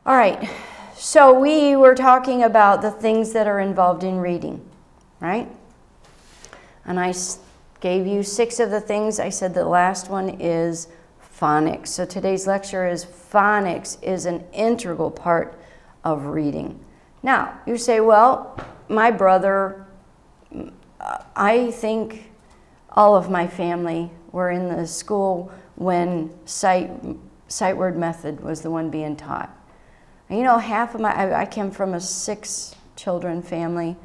All right, so we were talking about the things that are involved in reading, right? And I gave you 6 of the things. I said the last one is phonics. So today's lecture is phonics is an integral part of reading. Now, you say, well, my brother, I think all of my family were in the school when sight word method was the one being taught. You know, half of I came from a 6 children family,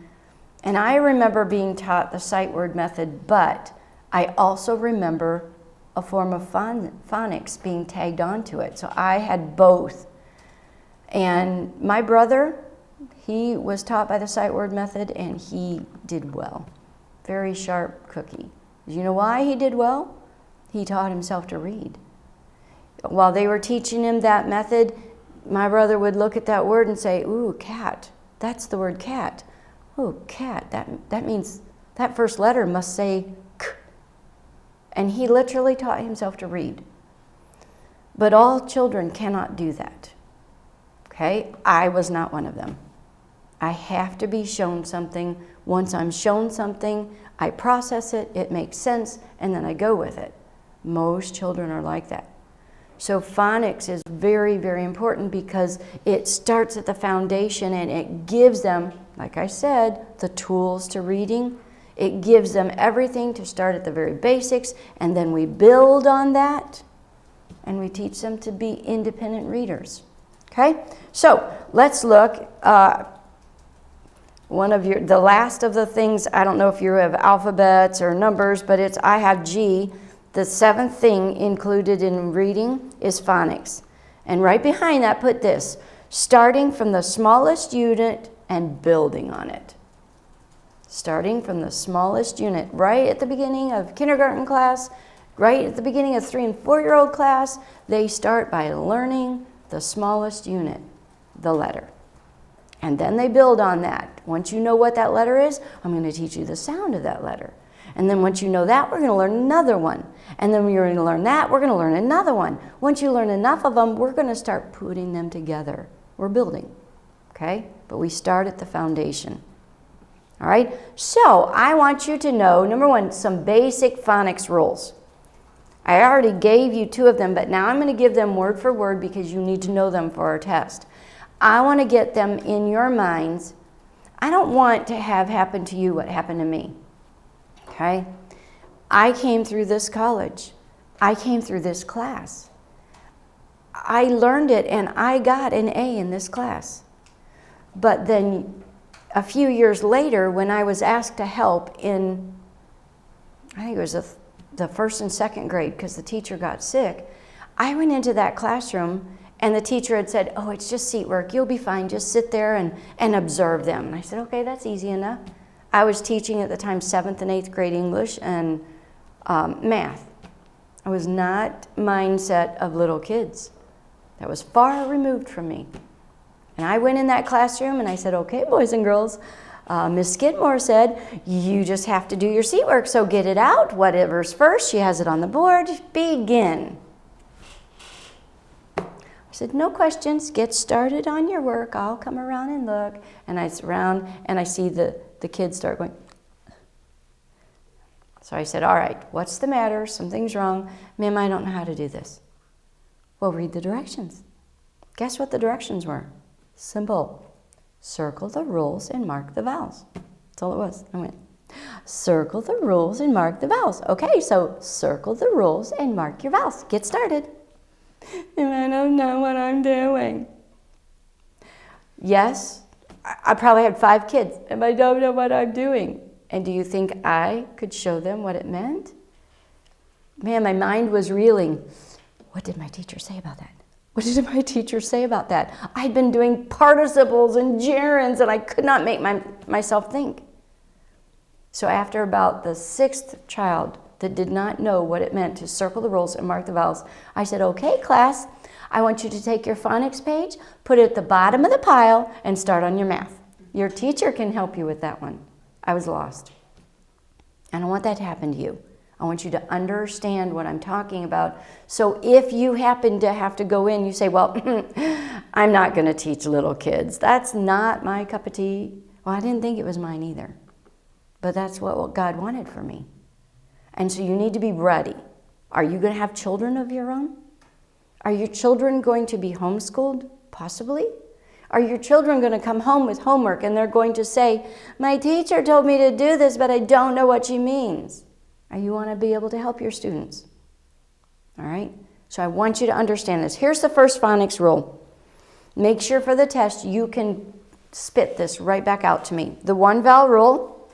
and I remember being taught the sight word method, but I also remember a form of phonics being tagged onto it. So I had both. And my brother, he was taught by the sight word method, and he did well. Very sharp cookie. Do you know why he did well? He taught himself to read. While they were teaching him that method, my brother would look at that word and say, ooh, cat. That's the word cat. Ooh, cat. That means that first letter must say k. And he literally taught himself to read. But all children cannot do that. Okay? I was not one of them. I have to be shown something. Once I'm shown something, I process it, it makes sense, and then I go with it. Most children are like that. So phonics is very, very important because it starts at the foundation and it gives them, like I said, the tools to reading. It gives them everything to start at the very basics, and then we build on that and we teach them to be independent readers. Okay? So let's look. The last of the things, I don't know if you have alphabets or numbers, but I have G. The 7th thing included in reading is phonics. And right behind that, put this: starting from the smallest unit and building on it. Starting from the smallest unit, right at the beginning of kindergarten class, right at the beginning of 3- and 4-year-old class, they start by learning the smallest unit, the letter. And then they build on that. Once you know what that letter is, I'm going to teach you the sound of that letter. And then once you know that, we're going to learn another one. And then we're going to learn that, we're going to learn another one. Once you learn enough of them, we're going to start putting them together. We're building, okay? But we start at the foundation. All right? So I want you to know, number 1, some basic phonics rules. I already gave you 2 of them, but now I'm going to give them word for word because you need to know them for our test. I want to get them in your minds. I don't want to have happen to you what happened to me. Okay? I came through this college. I came through this class. I learned it and I got an A in this class. But then a few years later, when I was asked to help in, I think it was the 1st and 2nd grade because the teacher got sick, I went into that classroom and the teacher had said, oh, it's just seat work. You'll be fine. Just sit there and observe them. And I said, okay, that's easy enough. I was teaching at the time 7th and 8th grade English and math. I was not mindset of little kids. That was far removed from me. And I went in that classroom and I said, okay, boys and girls, Miss Skidmore said, you just have to do your seat work, so get it out. Whatever's first, she has it on the board. Begin. I said, no questions. Get started on your work. I'll come around and look. And I surround and I see the kids start going. So I said, all right, what's the matter? Something's wrong. Ma'am, I don't know how to do this. Well, read the directions. Guess what the directions were? Simple. Circle the rules and mark the vowels. That's all it was. I went, circle the rules and mark the vowels. Okay, so circle the rules and mark your vowels. Get started. And I don't know what I'm doing. Yes, I probably had 5 kids, and I don't know what I'm doing. And do you think I could show them what it meant? Man, my mind was reeling. What did my teacher say about that? What did my teacher say about that? I'd been doing participles and gerunds, and I could not make myself think. So after about the 6th child that did not know what it meant to circle the rules and mark the vowels, I said, okay, class, I want you to take your phonics page, put it at the bottom of the pile, and start on your math. Your teacher can help you with that one. I was lost. I don't want that to happen to you. I want you to understand what I'm talking about. So if you happen to have to go in, you say, well, I'm not going to teach little kids. That's not my cup of tea. Well, I didn't think it was mine either. But that's what God wanted for me. And so you need to be ready. Are you going to have children of your own? Are your children going to be homeschooled? Possibly. Are your children going to come home with homework and they're going to say, my teacher told me to do this, but I don't know what she means? Or you want to be able to help your students. All right? So I want you to understand this. Here's the first phonics rule. Make sure for the test you can spit this right back out to me. The one vowel rule.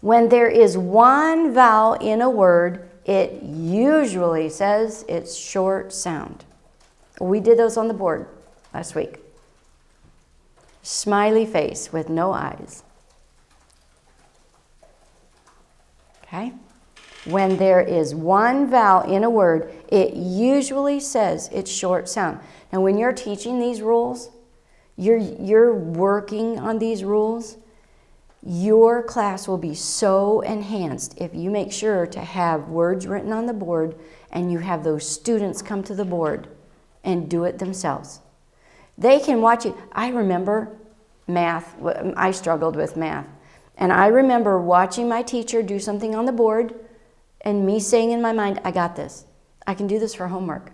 When there is one vowel in a word, it usually says it's short sound. We did those on the board last week. Smiley face with no eyes. Okay? When there is one vowel in a word, it usually says it's short sound. Now, when you're teaching these rules, you're working on these rules, your class will be so enhanced if you make sure to have words written on the board and you have those students come to the board and do it themselves. They can watch it. I remember math. I struggled with math. And I remember watching my teacher do something on the board and me saying in my mind, I got this. I can do this for homework.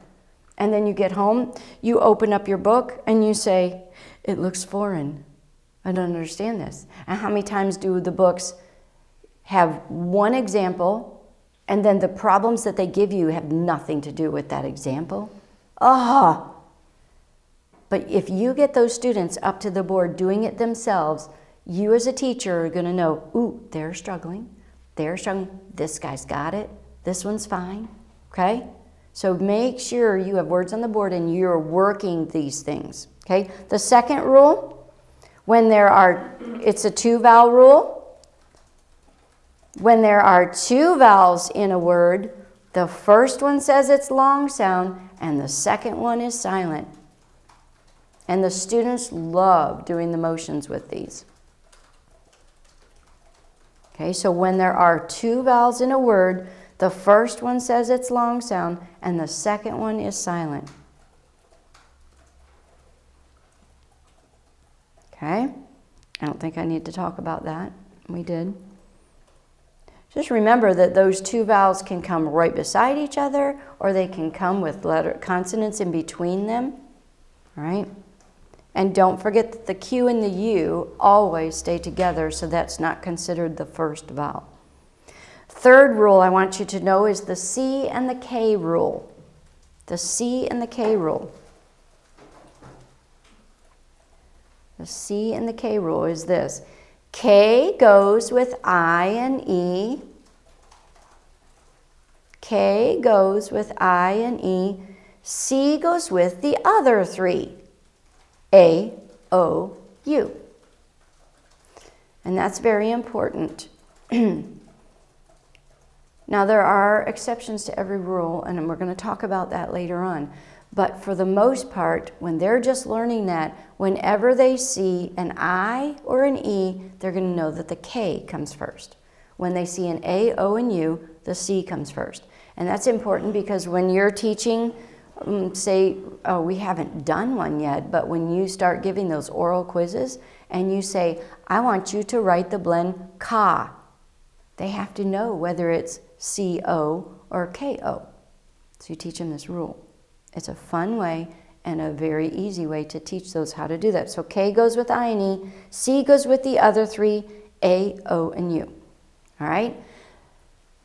And then you get home, you open up your book and you say, it looks foreign. I don't understand this. And how many times do the books have one example and then the problems that they give you have nothing to do with that example? But if you get those students up to the board doing it themselves, you as a teacher are going to know, ooh, they're struggling. They're struggling. This guy's got it. This one's fine. Okay? So make sure you have words on the board and you're working these things. Okay? The second rule, it's a two-vowel rule. When there are two vowels in a word, the first one says it's long sound and the second one is silent. And the students love doing the motions with these. Okay, so when there are two vowels in a word, the first one says it's long sound and the second one is silent. Okay, I don't think I need to talk about that. We did. Just remember that those two vowels can come right beside each other or they can come with consonants in between them. All right? And don't forget that the Q and the U always stay together, so that's not considered the first vowel. Third rule I want you to know is the C and the K rule. The C and the K rule. The C and the K rule is this. K goes with I and E. K goes with I and E. C goes with the other three. A, O, U. And that's very important. Now, there are exceptions to every rule, and we're going to talk about that later on. But for the most part, when they're just learning that, whenever they see an I or an E, they're going to know that the K comes first. When they see an A, O, and U, the C comes first. And that's important because when you're teaching, we haven't done one yet, but when you start giving those oral quizzes and you say, I want you to write the blend ka, they have to know whether it's C-O or K-O. So you teach them this rule. It's a fun way and a very easy way to teach those how to do that. So K goes with I and E, C goes with the other three, A, O, and U. All right?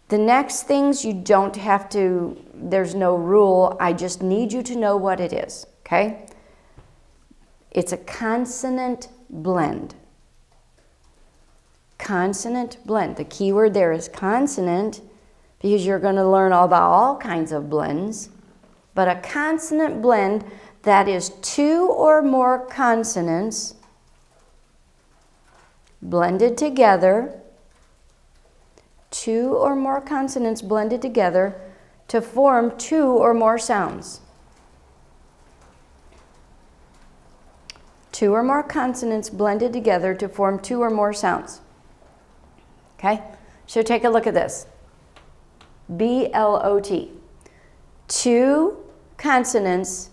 The next things you don't have to, there's no rule. I just need you to know what it is, okay? It's a consonant blend. Consonant blend. The key word there is consonant because you're going to learn about all kinds of blends. But a consonant blend, that is two or more consonants blended together. Two or more consonants blended together to form two or more sounds. Two or more consonants blended together to form two or more sounds. Okay? So take a look at this. B-L-O-T. Two consonants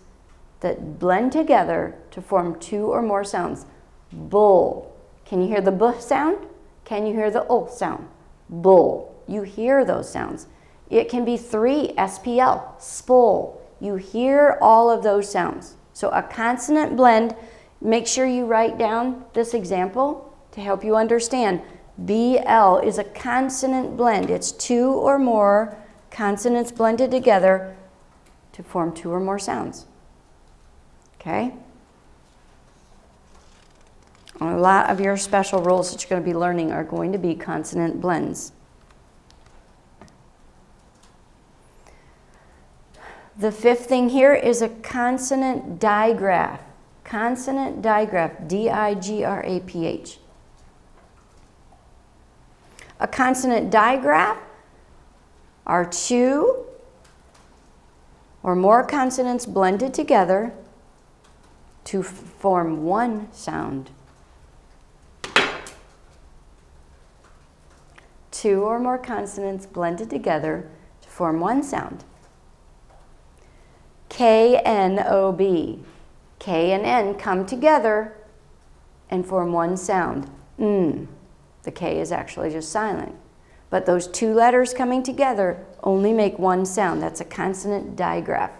that blend together to form two or more sounds. Bull. Can you hear the B sound? Can you hear the O sound? Bull. You hear those sounds. It can be three, S-P-L, spul. You hear all of those sounds. So a consonant blend, make sure you write down this example to help you understand. BL is a consonant blend. It's two or more consonants blended together to form two or more sounds. Okay? A lot of your special rules that you're going to be learning are going to be consonant blends. The fifth thing here is a consonant digraph. Consonant digraph, D-I-G-R-A-P-H. A consonant digraph are two or more consonants blended together to form one sound. Two or more consonants blended together to form one sound. K-N-O-B. K and N come together and form one sound. The K is actually just silent. But those two letters coming together only make one sound. That's a consonant digraph.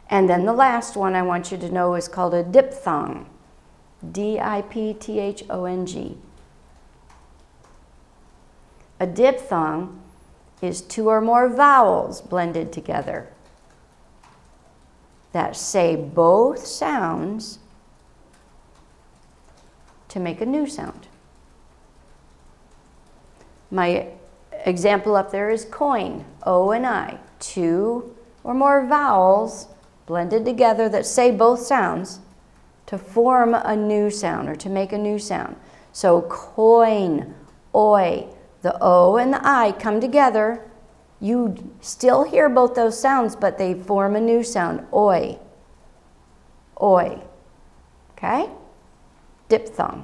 And then the last one I want you to know is called a diphthong. D-I-P-T-H-O-N-G. A diphthong is two or more vowels blended together that say both sounds to make a new sound. My example up there is coin, O and I. Two or more vowels blended together that say both sounds to form a new sound or to make a new sound. So coin, oi. The O and the I come together. You still hear both those sounds, but they form a new sound. Oi. Oi. Okay? Diphthong.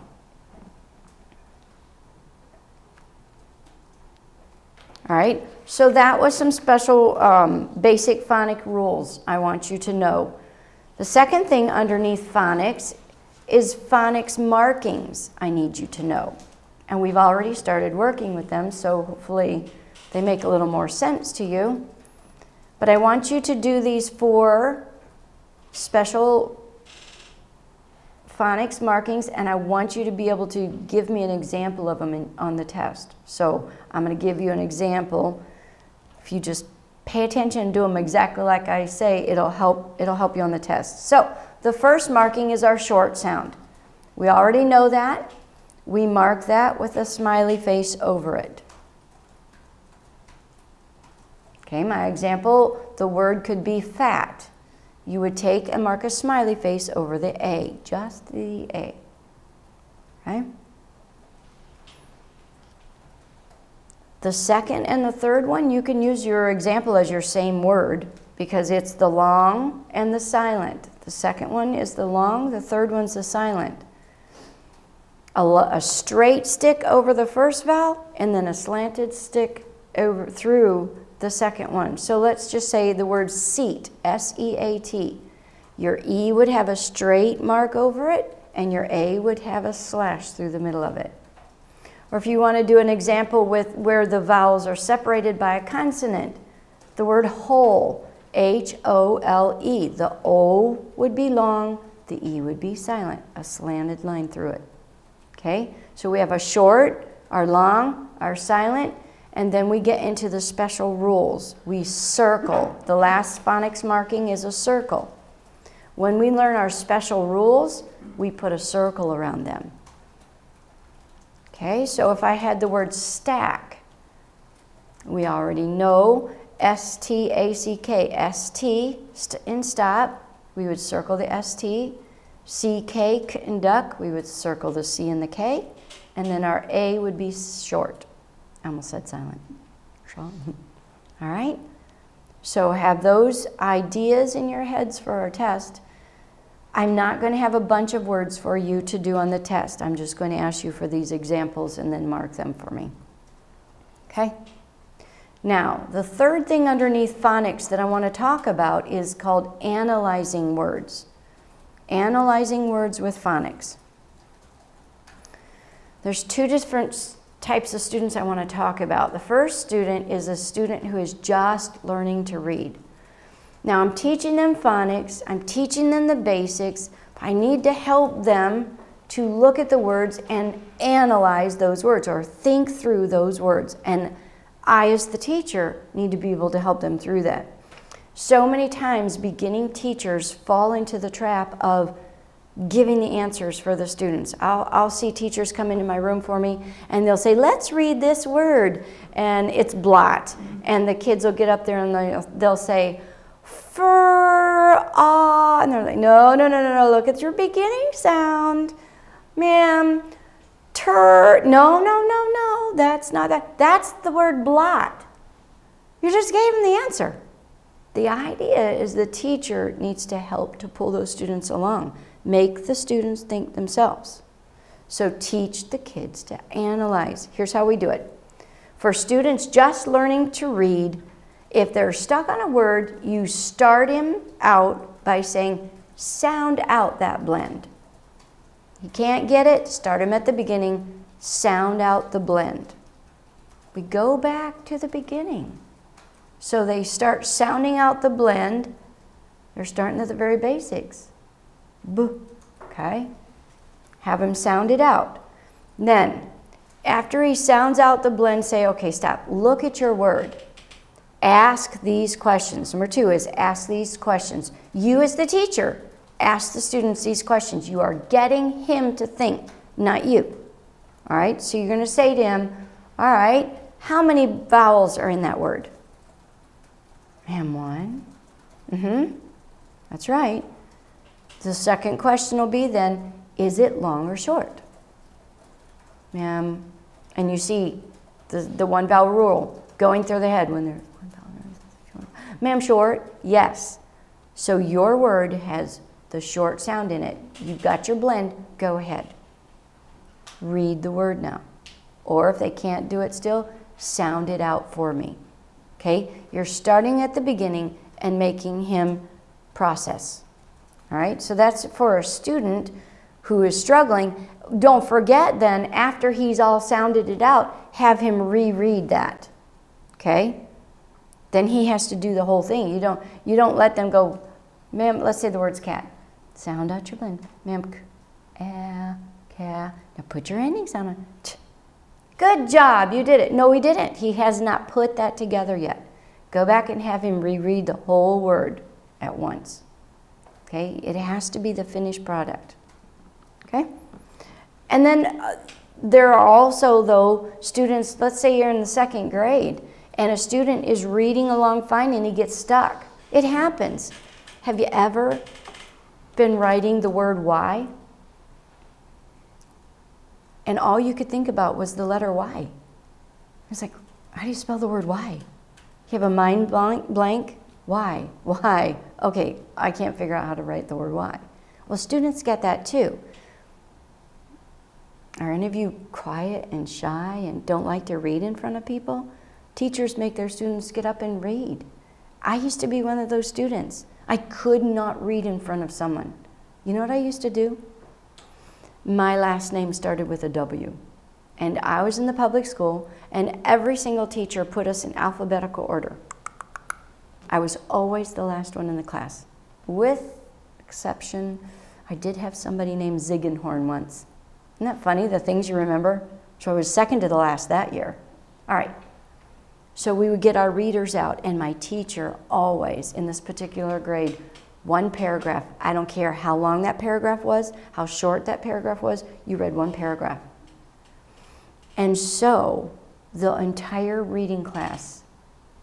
All right, so that was some special basic phonic rules I want you to know. The second thing underneath phonics is phonics markings I need you to know. And we've already started working with them, so hopefully they make a little more sense to you. But I want you to do these 4 special phonics markings, and I want you to be able to give me an example of them on the test. So I'm going to give you an example. If you just pay attention and do them exactly like I say, it'll help you on the test. So the first marking is our short sound. We already know that. We mark that with a smiley face over it. Okay, my example, the word could be fat. You would take and mark a smiley face over the A, just the A. Okay? The second and the third one, you can use your example as your same word because it's the long and the silent. The second one is the long, the third one's the silent. A straight stick over the first vowel and then a slanted stick over through the second one. So let's just say the word seat, S-E-A-T. Your E would have a straight mark over it and your A would have a slash through the middle of it. Or if you want to do an example with where the vowels are separated by a consonant, the word whole, H-O-L-E. The O would be long, the E would be silent, a slanted line through it. Okay, so we have a short, our long, our silent, and then we get into the special rules. We circle. The last phonics marking is a circle. When we learn our special rules, we put a circle around them. Okay, so if I had the word stack, we already know S-T-A-C-K, S-T in stop, we would circle the S-T. C-K in duck, we would circle the C and the K, and then our A would be short. I almost said silent. All right? So have those ideas in your heads for our test. I'm not going to have a bunch of words for you to do on the test. I'm just going to ask you for these examples and then mark them for me. Okay? Now, the third thing underneath phonics that I want to talk about is called analyzing words. Analyzing words with phonics. There's two different types of students I want to talk about. The first student is a student who is just learning to read. Now, I'm teaching them phonics, I'm teaching them the basics, but I need to help them to look at the words and analyze those words or think through those words. And I, as the teacher, need to be able to help them through that. So many times, beginning teachers fall into the trap of giving the answers for the students. I'll see teachers come into my room for me, and they'll say, let's read this word, and it's blot. And the kids will get up there and they'll say, and they're like, no, look at your beginning sound. Ma'am, no, that's not that. That's the word blot. You just gave them the answer. The idea is the teacher needs to help to pull those students along. Make the students think themselves. So teach the kids to analyze. Here's how we do it. For students just learning to read, if they're stuck on a word, you start him out by saying, sound out that blend. You can't get it, start him at the beginning, sound out the blend. We go back to the beginning. So they start sounding out the blend. They're starting at the very basics. B, okay? Have him sound it out. Then, after he sounds out the blend, say, okay, stop. Look at your word. Ask these questions. Number 2 is ask these questions. You as the teacher, ask the students these questions. You are getting him to think, not you. All right? So you're going to say to him, all right, how many vowels are in that word? And 1. That's right. The second question will be then, is it long or short? And you see the one vowel rule going through the head when there's one vowel. Ma'am, short? Yes. So your word has the short sound in it. You've got your blend. Go ahead. Read the word now. Or if they can't do it still, sound it out for me. Okay? You're starting at the beginning and making him process. All right? So that's for a student who is struggling. Don't forget then, after he's all sounded it out, have him reread that. Okay? Then he has to do the whole thing. You don't let them go, ma'am, let's say the word's cat. Sound out your blend. Ma'am, ca. Now put your ending sound on. T. Good job, you did it. No, he didn't. He has not put that together yet. Go back and have him reread the whole word at once. Okay? It has to be the finished product. Okay? And then there are also, though, students, let's say you're in the 2nd grade, and a student is reading along fine and he gets stuck. It happens. Have you ever been writing the word Y? And all you could think about was the letter Y. It's like, how do you spell the word Y? You have a mind blank? Why? Why? Okay, I can't figure out how to write the word Y. Well, students get that too. Are any of you quiet and shy and don't like to read in front of people? Teachers make their students get up and read. I used to be one of those students. I could not read in front of someone. You know what I used to do? My last name started with a W. And I was in the public school, and every single teacher put us in alphabetical order. I was always the last one in the class. With exception, I did have somebody named Ziegenhorn once. Isn't that funny, the things you remember? So I was second to the last that year. All right. So we would get our readers out, and my teacher always, in this particular grade, 1 paragraph. I don't care how long that paragraph was, how short that paragraph was, you read 1 paragraph. And so the entire reading class,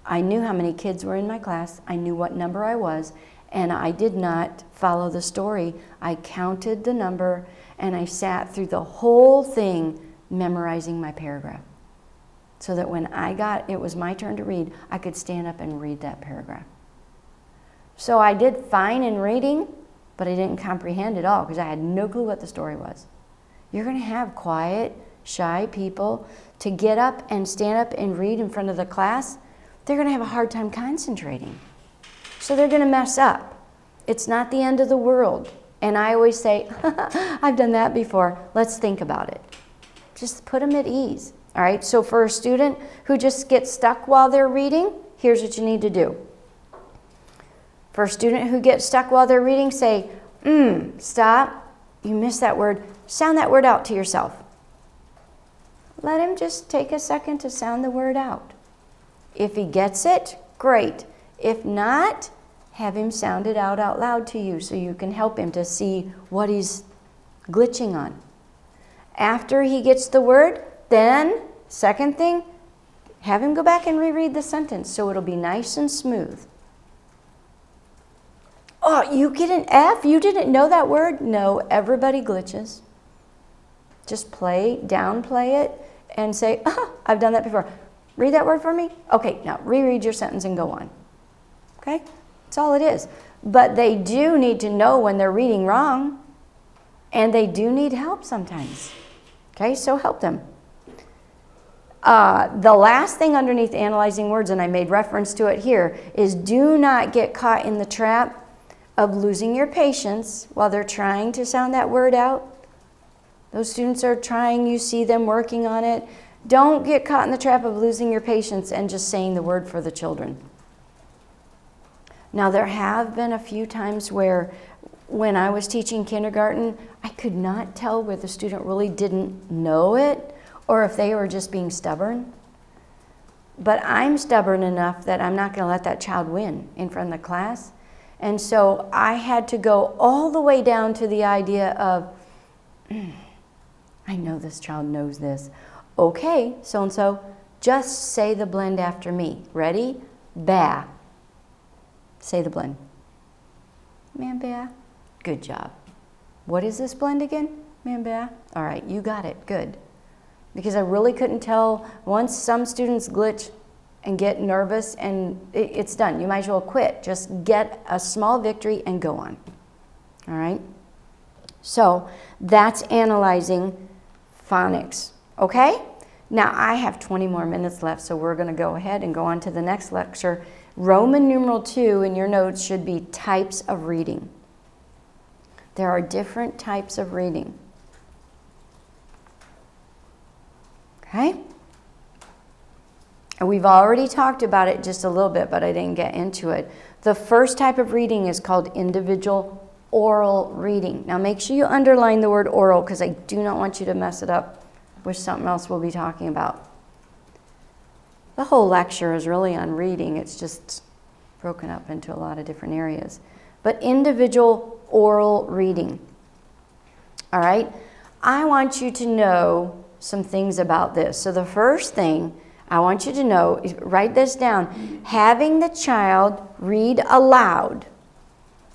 I knew how many kids were in my class, I knew what number I was, and I did not follow the story. I counted the number, and I sat through the whole thing memorizing my paragraph. So that when it was my turn to read, I could stand up and read that paragraph. So I did fine in reading, but I didn't comprehend it all because I had no clue what the story was. You're going to have quiet, shy people to get up and stand up and read in front of the class. They're going to have a hard time concentrating. So they're going to mess up. It's not the end of the world. And I always say, I've done that before. Let's think about it. Just put them at ease. All right, so for a student who just gets stuck while they're reading, here's what you need to do. For a student who gets stuck while they're reading, say, stop. You missed that word. Sound that word out to yourself. Let him just take a second to sound the word out. If he gets it, great. If not, have him sound it out loud to you so you can help him to see what he's glitching on. After he gets the word, then, second thing, have him go back and reread the sentence so it'll be nice and smooth. Oh, you get an F? You didn't know that word? No, everybody glitches. Just downplay it, and say, I've done that before. Read that word for me? Okay, now reread your sentence and go on. Okay? That's all it is. But they do need to know when they're reading wrong, and they do need help sometimes. Okay, so help them. The last thing underneath analyzing words, and I made reference to it here, is do not get caught in the trap of losing your patience while they're trying to sound that word out. Those students are trying, you see them working on it. Don't get caught in the trap of losing your patience and just saying the word for the children. Now, there have been a few times where when I was teaching kindergarten, I could not tell whether the student really didn't know it or if they were just being stubborn. But I'm stubborn enough that I'm not going to let that child win in front of the class. And so I had to go all the way down to the idea of, I know this child knows this. Okay, so-and-so, just say the blend after me. Ready? Ba. Say the blend. Man-ba. Good job. What is this blend again? Man-ba. All right, you got it. Good. Because I really couldn't tell. Once some students glitch and get nervous and it's done. You might as well quit. Just get a small victory and go on. All right? So that's analyzing phonics. Okay? Now I have 20 more minutes left, so we're going to go ahead and go on to the next lecture. Roman numeral 2 in your notes should be types of reading. There are different types of reading. Okay? And we've already talked about it just a little bit, but I didn't get into it. The first type of reading is called individual oral reading. Now make sure you underline the word oral because I do not want you to mess it up with something else we'll be talking about. The whole lecture is really on reading. It's just broken up into a lot of different areas. But individual oral reading. All right? I want you to know some things about this. So the first thing I want you to know is, write this down. Having the child read aloud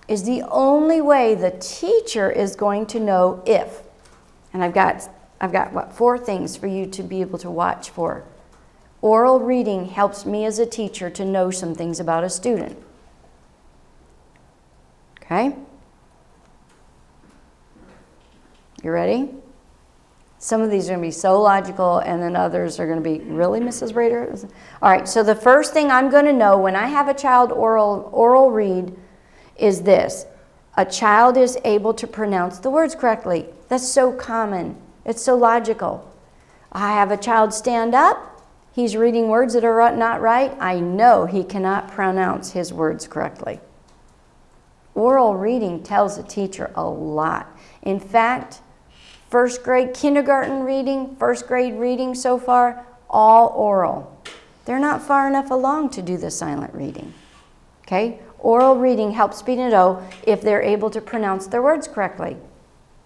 is the only way the teacher is going to know if. And I've got what, 4 things for you to be able to watch for. Oral reading helps me as a teacher to know some things about a student. Okay? You ready? Some of these are going to be so logical, and then others are going to be, really, Mrs. Rader? All right, so the first thing I'm going to know when I have a child oral read is this. A child is able to pronounce the words correctly. That's so common. It's so logical. I have a child stand up. He's reading words that are not right. I know he cannot pronounce his words correctly. Oral reading tells a teacher a lot. In fact, first grade kindergarten reading, first grade reading so far, all oral. They're not far enough along to do the silent reading. Okay? Oral reading helps me to know if they're able to pronounce their words correctly.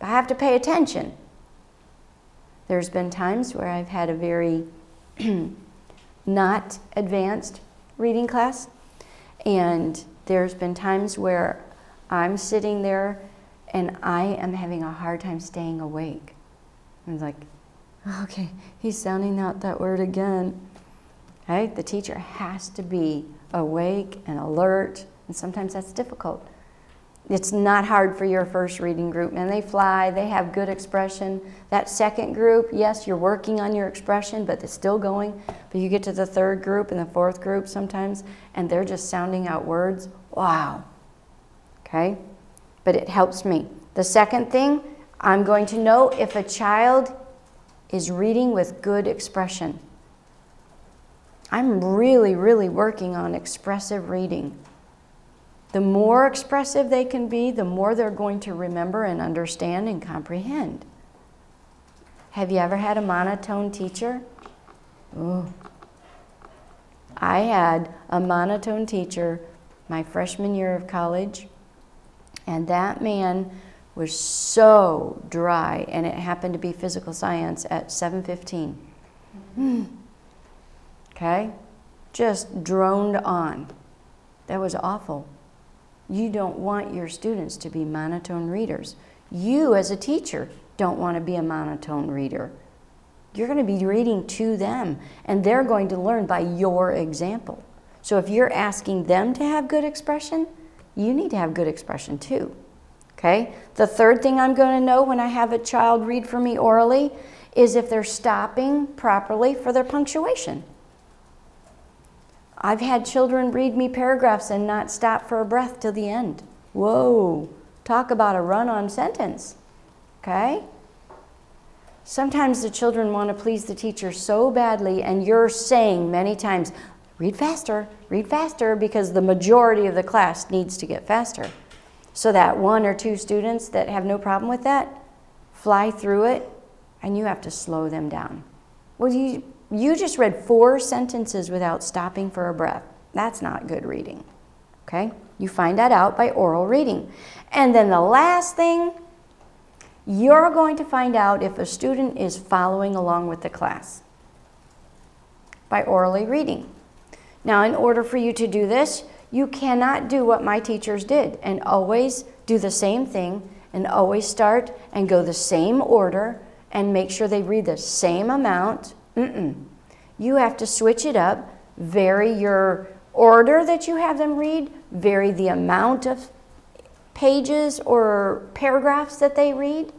I have to pay attention. There's been times where I've had a very not advanced reading class, and there's been times where I'm sitting there and I am having a hard time staying awake. I'm like, okay, he's sounding out that word again. Okay? The teacher has to be awake and alert, and sometimes that's difficult. It's not hard for your first reading group, and they fly, they have good expression. That second group, yes, you're working on your expression, but it's still going. But you get to the third group and the fourth group sometimes, and they're just sounding out words. Wow. Okay? But it helps me. The second thing, I'm going to know if a child is reading with good expression. I'm really, really working on expressive reading. The more expressive they can be, the more they're going to remember and understand and comprehend. Have you ever had a monotone teacher? Ooh. I had a monotone teacher my freshman year of college, and that man was so dry, and it happened to be physical science at 7:15. Okay? Just droned on. That was awful. You don't want your students to be monotone readers. You, as a teacher, don't want to be a monotone reader. You're going to be reading to them, and they're going to learn by your example. So if you're asking them to have good expression, you need to have good expression too. Okay? The third thing I'm going to know when I have a child read for me orally is if they're stopping properly for their punctuation. I've had children read me paragraphs and not stop for a breath till the end. Whoa, talk about a run-on sentence, okay? Sometimes the children want to please the teacher so badly, and you're saying many times, read faster, because the majority of the class needs to get faster. So that one or two students that have no problem with that, fly through it, and you have to slow them down. Well, you just read 4 sentences without stopping for a breath. That's not good reading, okay? You find that out by oral reading. And then the last thing, you're going to find out if a student is following along with the class by orally reading. Now, in order for you to do this, you cannot do what my teachers did and always do the same thing and always start and go the same order and make sure they read the same amount. You have to switch it up, vary your order that you have them read, vary the amount of pages or paragraphs that they read,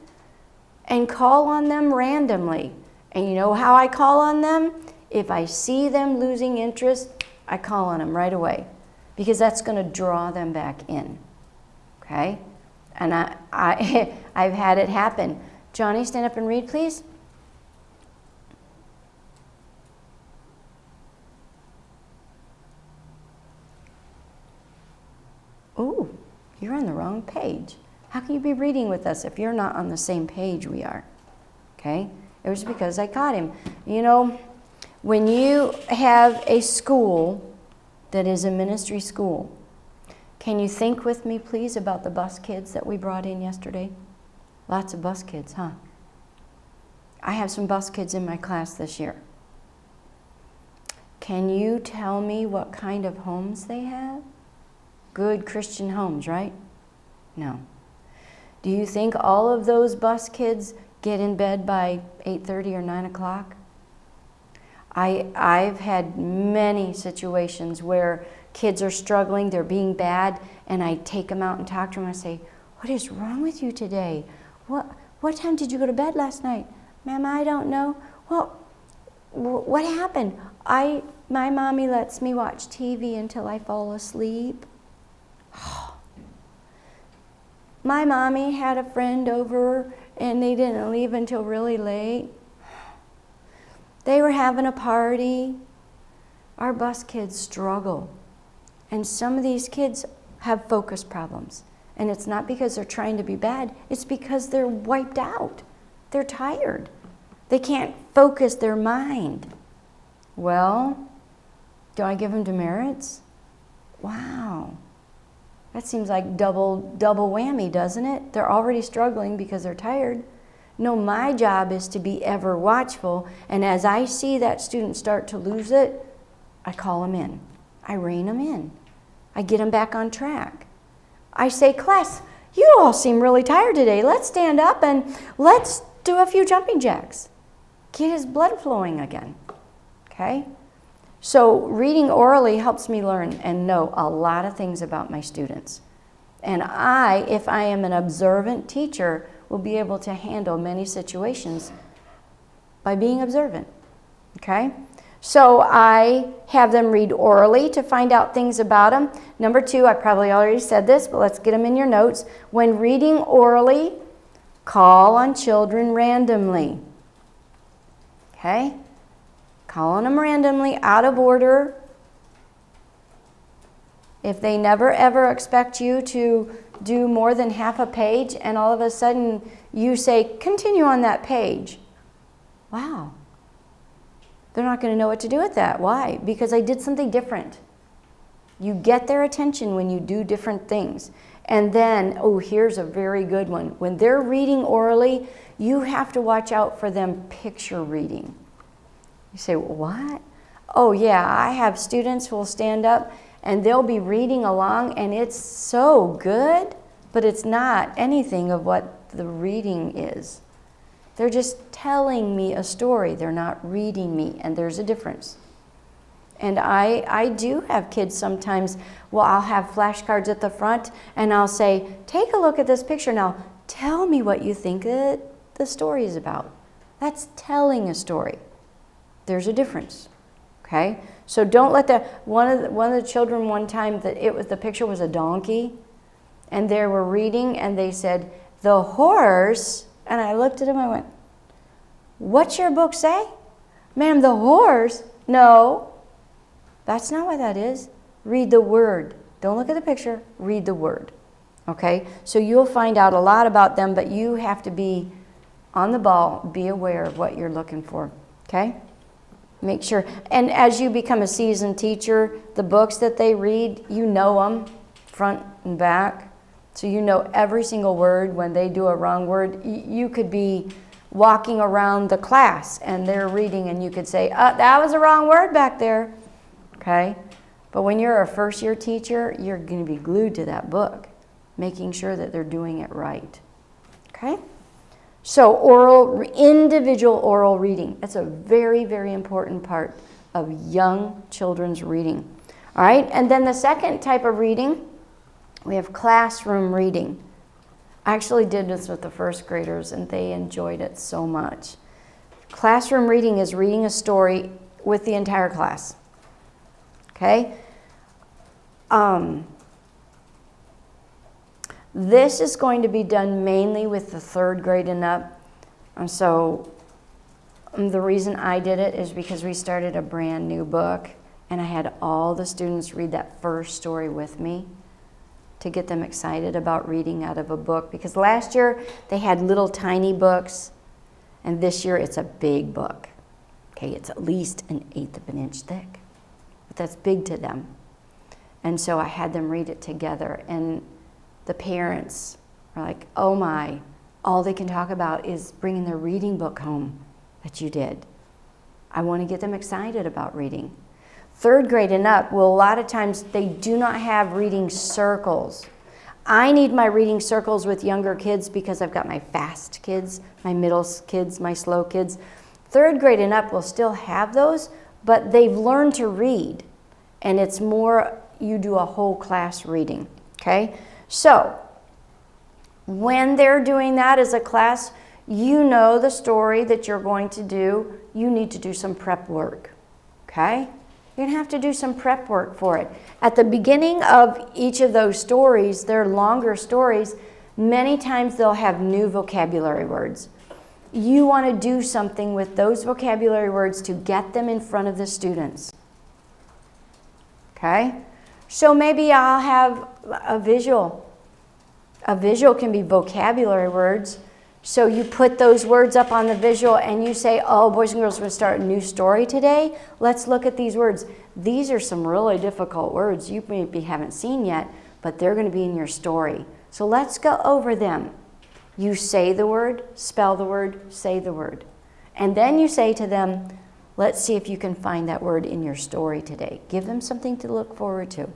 and call on them randomly. And you know how I call on them? If I see them losing interest, I call on them right away, because that's going to draw them back in, okay? And I've had it happen. Johnny, stand up and read, please. Ooh, you're on the wrong page. How can you be reading with us if you're not on the same page we are? Okay? It was because I caught him. You know, when you have a school that is a ministry school, can you think with me, please, about the bus kids that we brought in yesterday? Lots of bus kids, huh? I have some bus kids in my class this year. Can you tell me what kind of homes they have? Good Christian homes, right? No. Do you think all of those bus kids get in bed by 8:30 or 9 o'clock? I've had many situations where kids are struggling, they're being bad, and I take them out and talk to them. I say, what is wrong with you today? What time did you go to bed last night? Ma'am, I don't know. Well, what happened? My mommy lets me watch TV until I fall asleep. My mommy had a friend over and they didn't leave until really late. They were having a party. Our bus kids struggle. And some of these kids have focus problems. And it's not because they're trying to be bad, it's because they're wiped out. They're tired. They can't focus their mind. Well, do I give them demerits? Wow. That seems like double whammy, doesn't it? They're already struggling because they're tired. No, my job is to be ever watchful, and as I see that student start to lose it, I call them in. I rein them in. I get them back on track. I say, class, you all seem really tired today. Let's stand up and let's do a few jumping jacks. Get his blood flowing again, okay? So reading orally helps me learn and know a lot of things about my students. And I, if I am an observant teacher, will be able to handle many situations by being observant, okay? So I have them read orally to find out things about them. Number 2, I probably already said this, but let's get them in your notes. When reading orally, call on children randomly, okay? Call on them randomly, out of order. If they never ever expect you to do more than half a page and all of a sudden you say, continue on that page. Wow. They're not going to know what to do with that. Why? Because I did something different. You get their attention when you do different things. And then, oh, here's a very good one. When they're reading orally, you have to watch out for them picture reading. You say, what? Oh, yeah, I have students who will stand up and they'll be reading along and it's so good, but it's not anything of what the reading is. They're just telling me a story. They're not reading me, and there's a difference. And I do have kids sometimes, well, I'll have flashcards at the front, and I'll say, take a look at this picture now. Tell me what you think the story is about. That's telling a story. There's a difference, okay? So don't let that, one of the children one time, the picture was a donkey, and they were reading, and they said, the horse. And I looked at him, I went, what's your book say? Ma'am, the horse? No, that's not what that is. Read the word. Don't look at the picture, read the word. Okay? So you'll find out a lot about them, but you have to be on the ball, be aware of what you're looking for. Okay? Make sure. And as you become a seasoned teacher, the books that they read, you know them front and back. So you know every single word. When they do a wrong word, you could be walking around the class and they're reading and you could say, that was a wrong word back there, okay? But when you're a first-year teacher, you're going to be glued to that book, making sure that they're doing it right, okay? So individual oral reading. That's a very, very important part of young children's reading, all right? And then the second type of reading, we have classroom reading. I actually did this with the first graders and they enjoyed it so much. Classroom reading is reading a story with the entire class. Okay? This is going to be done mainly with the 3rd grade and up. And so the reason I did it is because we started a brand new book and I had all the students read that first story with me to get them excited about reading out of a book. Because last year they had little tiny books, and this year it's a big book. Okay, it's at least 1/8 of an inch thick, but that's big to them. And so I had them read it together, and the parents are like, oh my, all they can talk about is bringing their reading book home that you did. I want to get them excited about reading. 3rd grade and up, well, a lot of times they do not have reading circles. I need my reading circles with younger kids because I've got my fast kids, my middle kids, my slow kids. 3rd grade and up will still have those, but they've learned to read. And it's more, you do a whole class reading, okay? So, when they're doing that as a class, you know the story that you're going to do. You need to do some prep work, okay? You're going to have to do some prep work for it. At the beginning of each of those stories, they're longer stories, many times they'll have new vocabulary words. You want to do something with those vocabulary words to get them in front of the students. Okay? So maybe I'll have a visual. A visual can be vocabulary words. So you put those words up on the visual and you say, oh, boys and girls, we're going to start a new story today. Let's look at these words. These are some really difficult words you maybe haven't seen yet, but they're going to be in your story. So let's go over them. You say the word, spell the word, say the word. And then you say to them, let's see if you can find that word in your story today. Give them something to look forward to.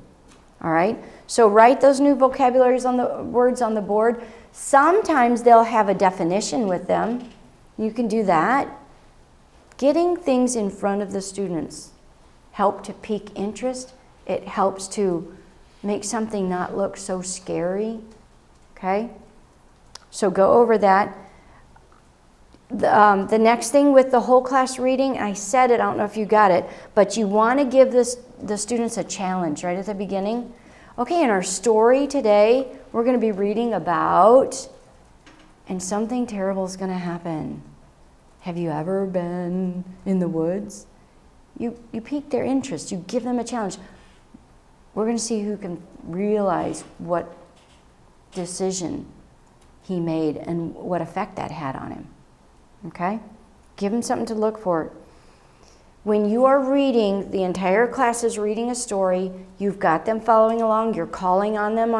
All right? So write those new vocabularies on the words on the board. Sometimes they'll have a definition with them. You can do that. Getting things in front of the students help to pique interest. It helps to make something not look so scary, okay? So go over that. The next thing with the whole class reading, I said it, I don't know if you got it, but you want to give the students a challenge right at the beginning. Okay, in our story today, we're going to be reading about, and something terrible is going to happen. Have you ever been in the woods? You pique their interest. You give them a challenge. We're going to see who can realize what decision he made and what effect that had on him. Okay? Give them something to look for. When you are reading, the entire class is reading a story, you've got them following along, you're calling on them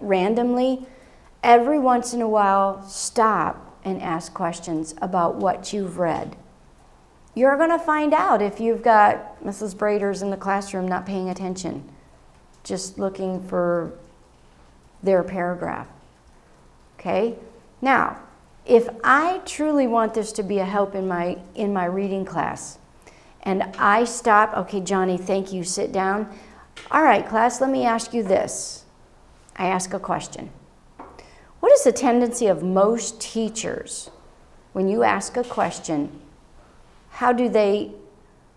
randomly. Every once in a while, stop and ask questions about what you've read. You're going to find out if you've got Mrs. Braders in the classroom not paying attention, just looking for their paragraph. Okay? Now, if I truly want this to be a help in my reading class, and I stop, okay, Johnny, thank you, sit down. All right, class, let me ask you this. I ask a question. What is the tendency of most teachers when you ask a question? Who do they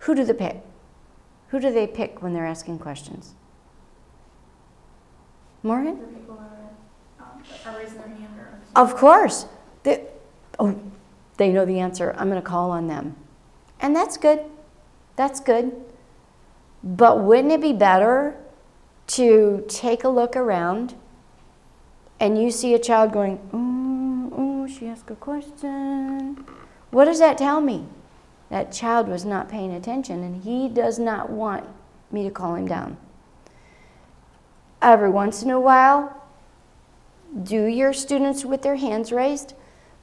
pick? Who do they pick when they're asking questions? Morgan? The people are raising their hand. Of course. They know the answer. I'm going to call on them. And that's good. That's good. But wouldn't it be better to take a look around and you see a child going, she asked a question. What does that tell me? That child was not paying attention and he does not want me to call him down. Every once in a while, do your students with their hands raised,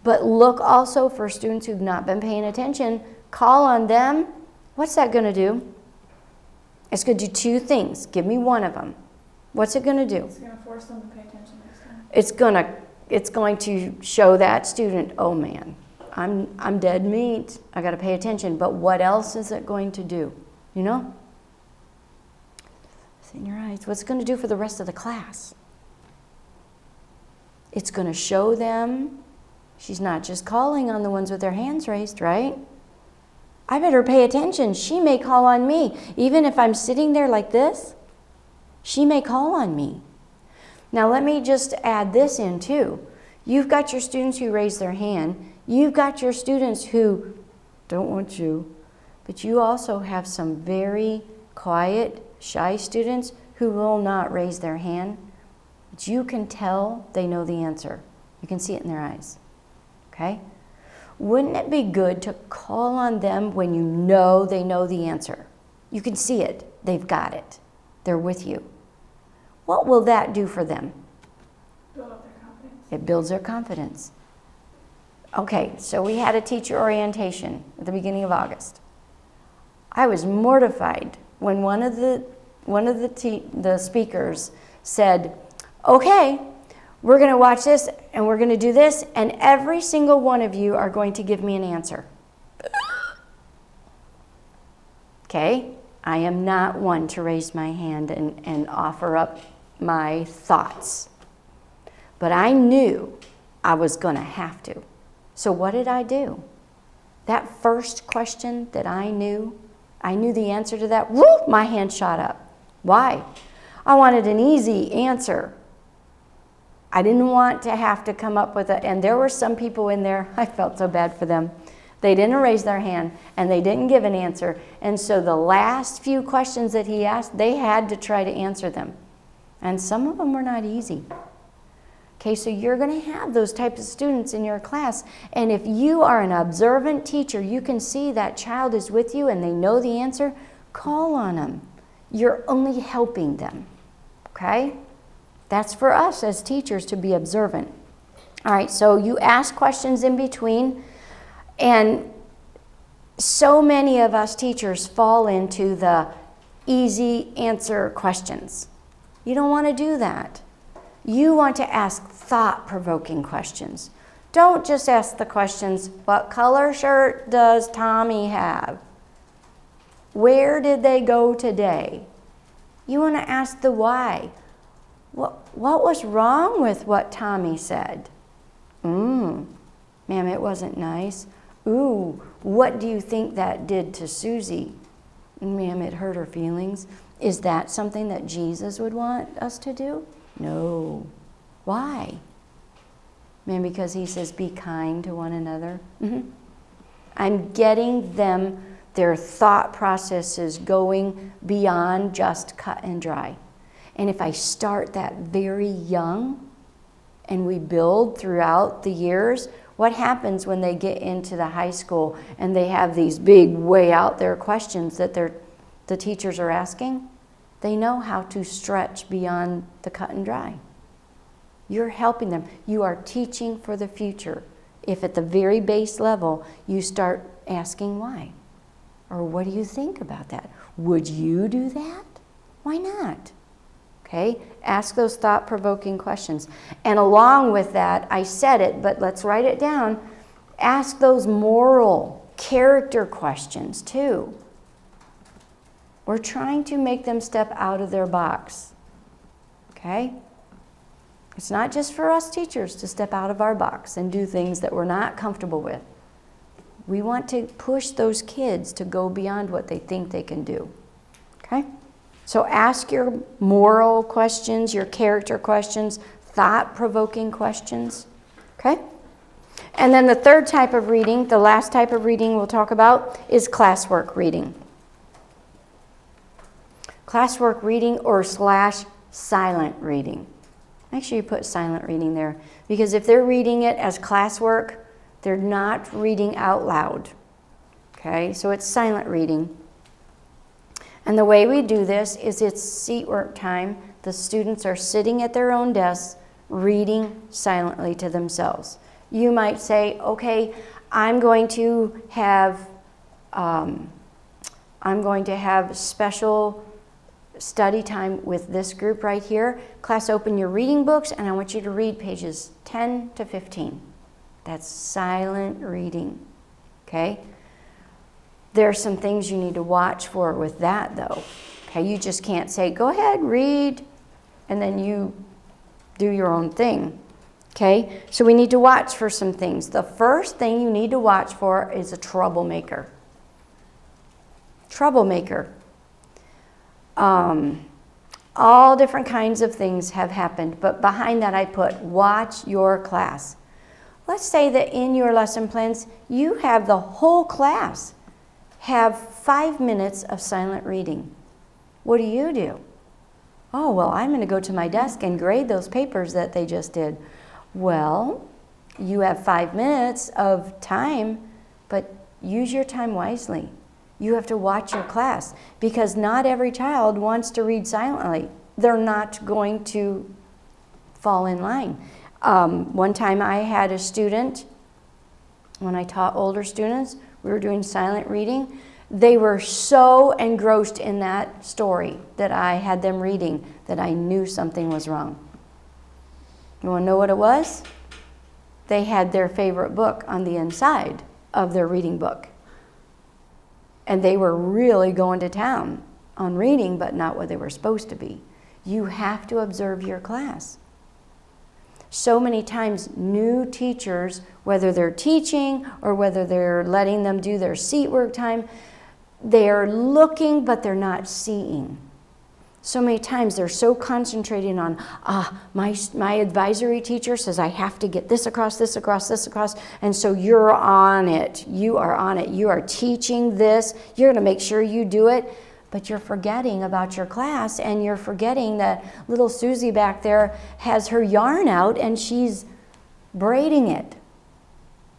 but look also for students who've not been paying attention. Call on them. What's that going to do? It's going to do two things. Give me one of them. What's it going to do? It's going to force them to pay attention next time. It's going to show that student, oh man, I'm dead meat. I got to pay attention. But what else is it going to do? You know? It's in your eyes. What's it going to do for the rest of the class? It's going to show them she's not just calling on the ones with their hands raised, right? I better pay attention. She may call on me. Even if I'm sitting there like this, she may call on me. Now let me just add this in too. You've got your students who raise their hand. You've got your students who don't want you. But you also have some very quiet, shy students who will not raise their hand. But you can tell they know the answer. You can see it in their eyes. Okay? Wouldn't it be good to call on them when you know they know the answer? You can see it. They've got it. They're with you. What will that do for them? Build up their confidence. It builds their confidence. Okay, so we had a teacher orientation at the beginning of August. I was mortified when one of the speakers said, okay, we're going to watch this and we're going to do this and every single one of you are going to give me an answer. Okay, I am not one to raise my hand and offer up my thoughts. But I knew I was going to have to. So what did I do? That first question that I knew the answer to that, whoop, my hand shot up. Why? I wanted an easy answer. I didn't want to have to come up with and there were some people in there, I felt so bad for them. They didn't raise their hand and they didn't give an answer. And so the last few questions that he asked, they had to try to answer them. And some of them were not easy. Okay, so you're going to have those types of students in your class. And if you are an observant teacher, you can see that child is with you and they know the answer, call on them. You're only helping them. Okay? That's for us as teachers to be observant. All right, so you ask questions in between, and so many of us teachers fall into the easy answer questions. You don't want to do that. You want to ask thought-provoking questions. Don't just ask the questions, what color shirt does Tommy have? Where did they go today? You want to ask the why. What was wrong with what Tommy said? Ma'am, it wasn't nice. Ooh, what do you think that did to Susie? Ma'am, it hurt her feelings. Is that something that Jesus would want us to do? No. Why? Ma'am, because he says, be kind to one another. I'm getting them, their thought processes going beyond just cut and dry. And if I start that very young and we build throughout the years, what happens when they get into the high school and they have these big, way out there questions that the teachers are asking? They know how to stretch beyond the cut and dry. You're helping them. You are teaching for the future. If at the very base level you start asking why, or what do you think about that? Would you do that? Why not? Okay, ask those thought-provoking questions. And along with that, I said it, but let's write it down. Ask those moral character questions too. We're trying to make them step out of their box. Okay? It's not just for us teachers to step out of our box and do things that we're not comfortable with. We want to push those kids to go beyond what they think they can do. Okay? So ask your moral questions, your character questions, thought-provoking questions. Okay? And then the third type of reading, the last type of reading we'll talk about, is classwork reading. Classwork reading or / silent reading. Make sure you put silent reading there, because if they're reading it as classwork, they're not reading out loud. Okay, so it's silent reading. And the way we do this is it's seat work time. The students are sitting at their own desks, reading silently to themselves. You might say, okay, I'm going to have special study time with this group right here. Class, open your reading books, and I want you to read pages 10 to 15. That's silent reading, okay? There are some things you need to watch for with that, though. Okay, you just can't say, go ahead, read, and then you do your own thing. Okay, so we need to watch for some things. The first thing you need to watch for is a troublemaker. Troublemaker. All different kinds of things have happened, but behind that I put, watch your class. Let's say that in your lesson plans, you have the whole class have 5 minutes of silent reading. What do? Oh, well, I'm going to go to my desk and grade those papers that they just did. Well, you have 5 minutes of time, but use your time wisely. You have to watch your class, because not every child wants to read silently. They're not going to fall in line. One time I had a student, when I taught older students, we were doing silent reading. They were so engrossed in that story that I had them reading that I knew something was wrong. You want to know what it was? They had their favorite book on the inside of their reading book. And they were really going to town on reading, but not what they were supposed to be. You have to observe your class. So many times, new teachers, whether they're teaching or whether they're letting them do their seat work time, they are looking, but they're not seeing. So many times they're so concentrating on, my advisory teacher says I have to get this across, this across, this across, and so you're on it. You are on it. You are teaching this. You're going to make sure you do it, but you're forgetting about your class, and you're forgetting that little Susie back there has her yarn out and she's braiding it.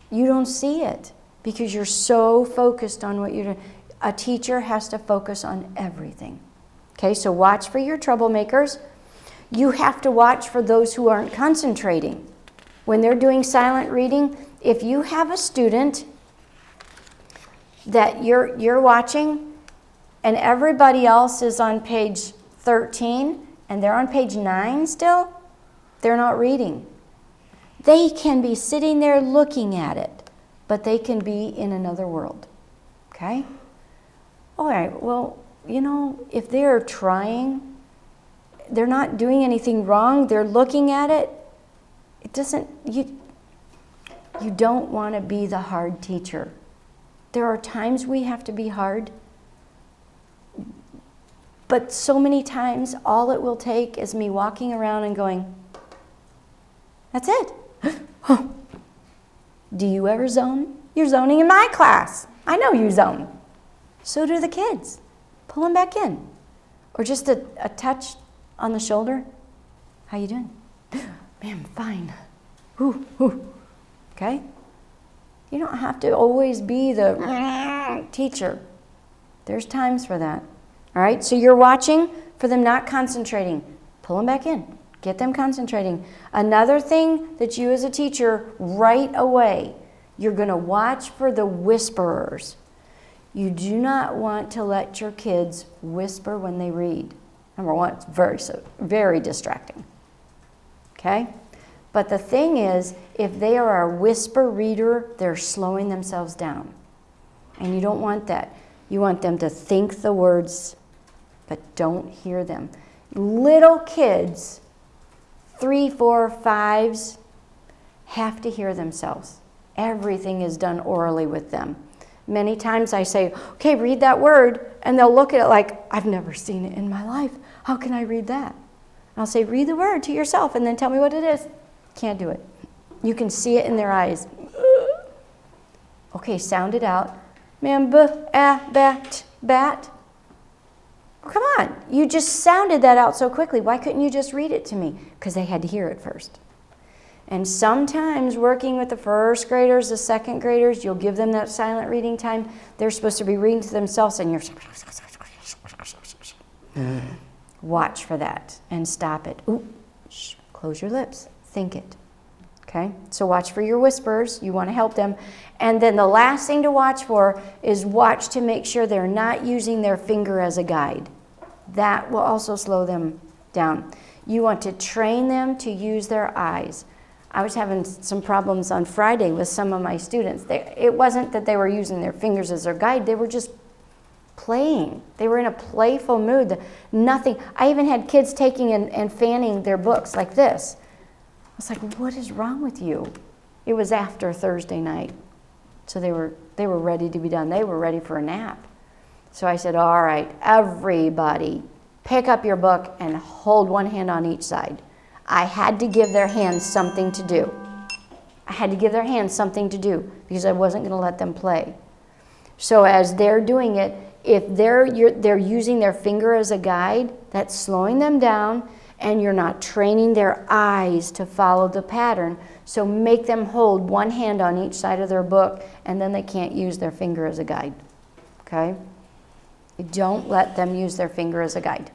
You don't see it because you're so focused on what you're doing. A teacher has to focus on everything. Okay, so watch for your troublemakers. You have to watch for those who aren't concentrating. When they're doing silent reading, if you have a student that you're watching and everybody else is on page 13 and they're on page 9 still, they're not reading. They can be sitting there looking at it, but they can be in another world. Okay? All right, well, you know, if they're trying they're not doing anything wrong. They're looking at it. It doesn't, you don't want to be the hard teacher. There are times we have to be hard, but so many times all it will take is me walking around and going, that's it. Do you ever zone? You're zoning in my class. I know you zone. So do the kids. Pull them back in. Or just a touch on the shoulder. How you doing? Man, fine. Ooh, ooh. Okay? You don't have to always be the teacher. There's times for that. All right? So you're watching for them not concentrating. Pull them back in. Get them concentrating. Another thing that you as a teacher, right away, you're going to watch for the whisperers. You do not want to let your kids whisper when they read. Number one, it's very distracting. Okay? But the thing is, if they are a whisper reader, they're slowing themselves down. And you don't want that. You want them to think the words, but don't hear them. Little kids, 3, 4, 5s, have to hear themselves. Everything is done orally with them. Many times I say, okay, read that word, and they'll look at it like, I've never seen it in my life. How can I read that? And I'll say, read the word to yourself, and then tell me what it is. Can't do it. You can see it in their eyes. Okay, sound it out. Bat. Come on, you just sounded that out so quickly. Why couldn't you just read it to me? Because they had to hear it first. And sometimes working with the first graders, the second graders, you'll give them that silent reading time. They're supposed to be reading to themselves, and you're watch for that and stop it. Ooh, shh, close your lips. Think it. Okay? So watch for your whispers. You want to help them. And then the last thing to watch for is watch to make sure they're not using their finger as a guide. That will also slow them down. You want to train them to use their eyes. I was having some problems on Friday with some of my students. It wasn't that they were using their fingers as their guide. They were just playing. They were in a playful mood. Nothing. I even had kids taking and fanning their books like this. I was like, what is wrong with you? It was after Thursday night. So they were ready to be done. They were ready for a nap. So I said, all right, everybody, pick up your book and hold one hand on each side. I had to give their hands something to do. Because I wasn't going to let them play. So as they're doing it, if they're using their finger as a guide, that's slowing them down, and you're not training their eyes to follow the pattern. So make them hold one hand on each side of their book, and then they can't use their finger as a guide. Okay? Don't let them use their finger as a guide.